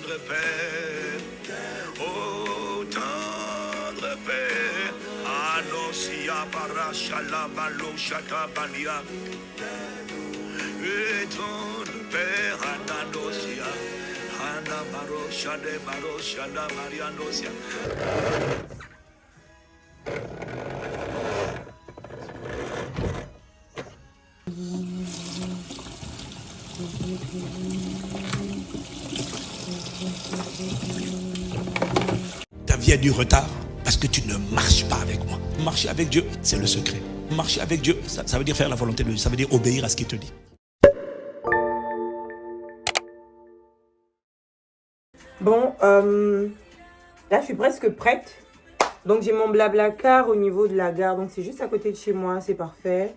tendre Père, oh tendre Père, Anosia Parashala Baloshata Balia, et tendre Père, Ananosia, Anna Marosha de Marosha la Marianosia. Ta vie a du retard parce que tu ne marches pas avec moi. Marcher avec Dieu, c'est le secret. Marcher avec Dieu, ça veut dire faire la volonté de Dieu, ça veut dire obéir à ce qu'il te dit. Bon, là je suis presque prête. Donc j'ai mon Blablacar au niveau de la gare. Donc c'est juste à côté de chez moi, c'est parfait.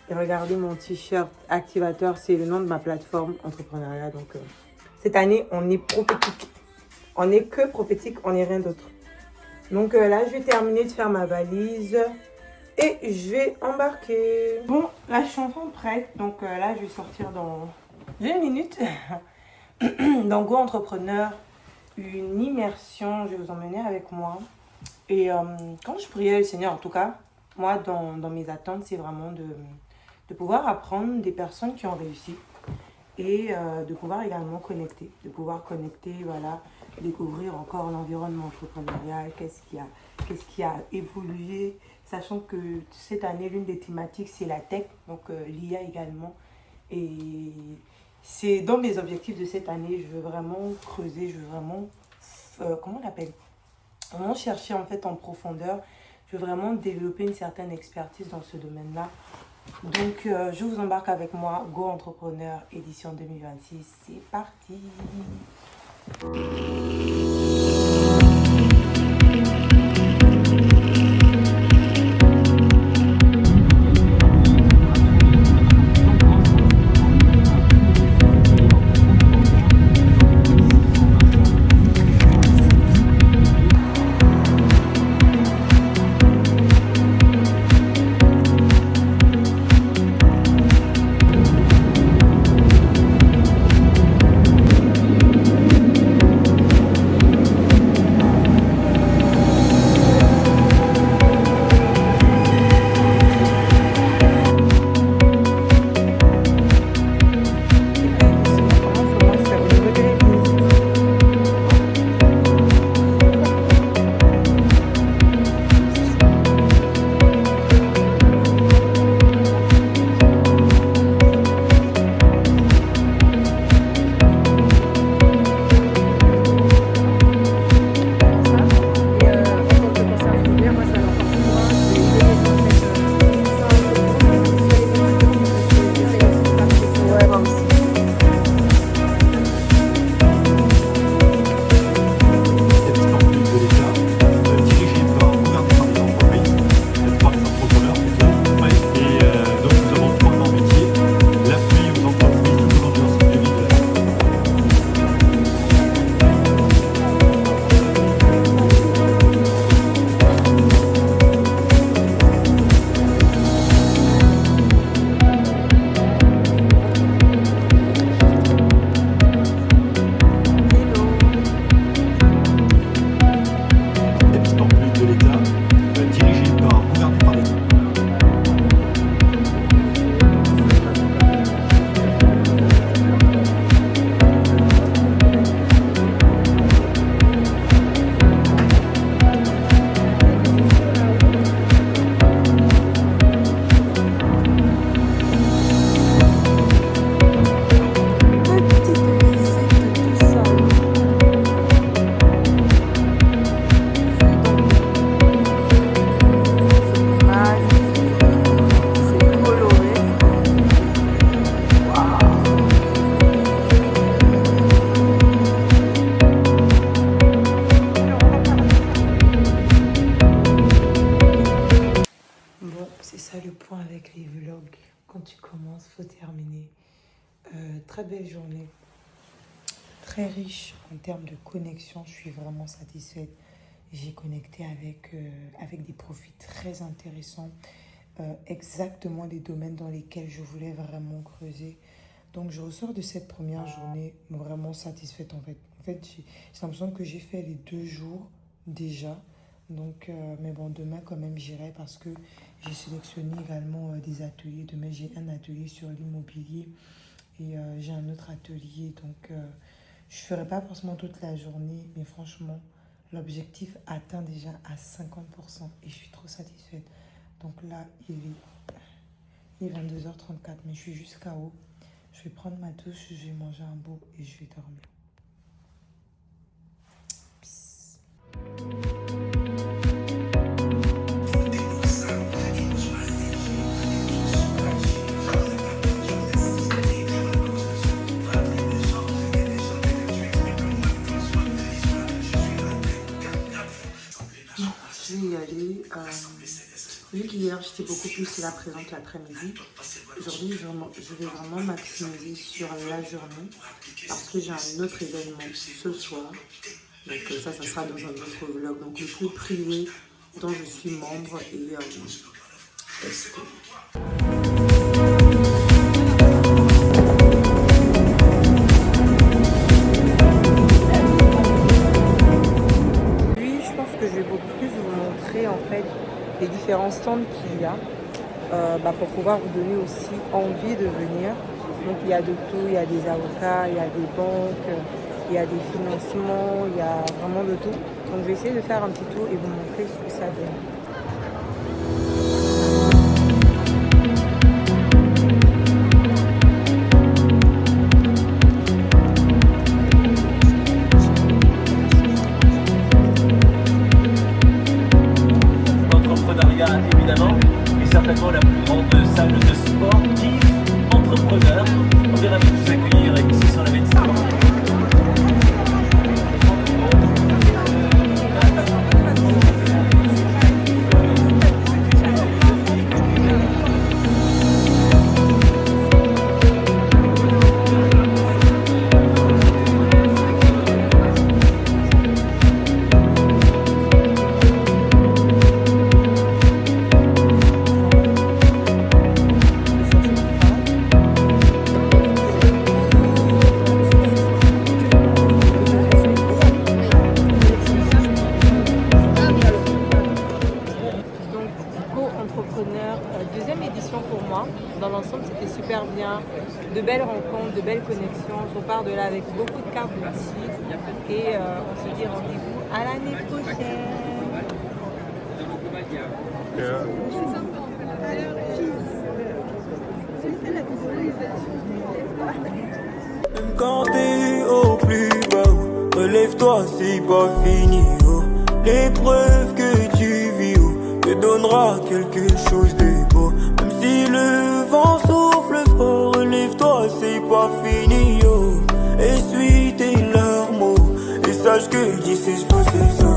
Et regardez mon t-shirt activateur, c'est le nom de ma plateforme entrepreneuriat. Donc cette année, on est prophétique. On n'est que prophétique, on n'est rien d'autre. Donc là, je vais terminer de faire ma valise et je vais embarquer. Bon, là, je suis enfin prête. Donc là, je vais sortir dans 20 minutes. Dans Go Entrepreneur, une immersion. Je vais vous emmener avec moi. Et quand je priais le Seigneur, en tout cas, moi, dans mes attentes, c'est vraiment de pouvoir apprendre des personnes qui ont réussi. Et de pouvoir également connecter. De pouvoir connecter, voilà, découvrir encore l'environnement entrepreneurial, qu'est-ce qui a évolué, sachant que cette année, l'une des thématiques, c'est la tech, donc l'IA également. Et c'est dans mes objectifs de cette année, je veux vraiment creuser, je veux vraiment, comment on l'appelle, vraiment chercher en fait en profondeur, je veux vraiment développer une certaine expertise dans ce domaine-là. Donc, je vous embarque avec moi, Go Entrepreneur, édition 2026, c'est parti. Avec les vlogs, quand tu commences, faut terminer. Très belle journée, très riche en termes de connexion. Je suis vraiment satisfaite. J'ai connecté avec des profils très intéressants, exactement des domaines dans lesquels je voulais vraiment creuser. Donc je ressors de cette première journée vraiment satisfaite en fait, fait, j'ai l'impression que j'ai fait les 2 jours déjà. Donc, mais bon, demain quand même j'irai parce que j'ai sélectionné également des ateliers. Demain j'ai un atelier sur l'immobilier et j'ai un autre atelier. Donc, je ne ferai pas forcément toute la journée, mais franchement, l'objectif atteint déjà à 50% et je suis trop satisfaite. Donc là, il est 22h34, mais je suis juste KO. Je vais prendre ma douche, je vais manger un bout et je vais dormir. Peace. Je vais y aller. Vu qu'hier j'étais beaucoup plus là présente l'après-midi, aujourd'hui je vais vraiment maximiser sur la journée parce que j'ai un autre événement ce soir. Donc ça sera dans un autre vlog. Donc le club privé dont je suis membre et en fait les différents stands qu'il y a pour pouvoir vous donner aussi envie de venir. Donc il y a de tout, il y a des avocats, il y a des banques, il y a des financements, il y a vraiment de tout. Donc je vais essayer de faire un petit tour et vous montrer ce que ça donne. Évidemment, et certainement la plus grande salle de sportifs entrepreneurs. On est ravis de vous accueillir ici sur la médecine. Deuxième édition pour moi. Dans l'ensemble, c'était super bien. De belles rencontres, de belles connexions. Je repars de là avec beaucoup de cartes de visite. Et on se dit rendez-vous à l'année prochaine. Même quand t'es au plus bas, relève-toi, c'est pas fini. Oh. L'épreuve que tu vis te donnera quelque chose de beau. Même si le vent souffle fort, relève-toi, c'est pas fini. Oh. Essuie tes larmes et sache que d'ici je peux c'est ça.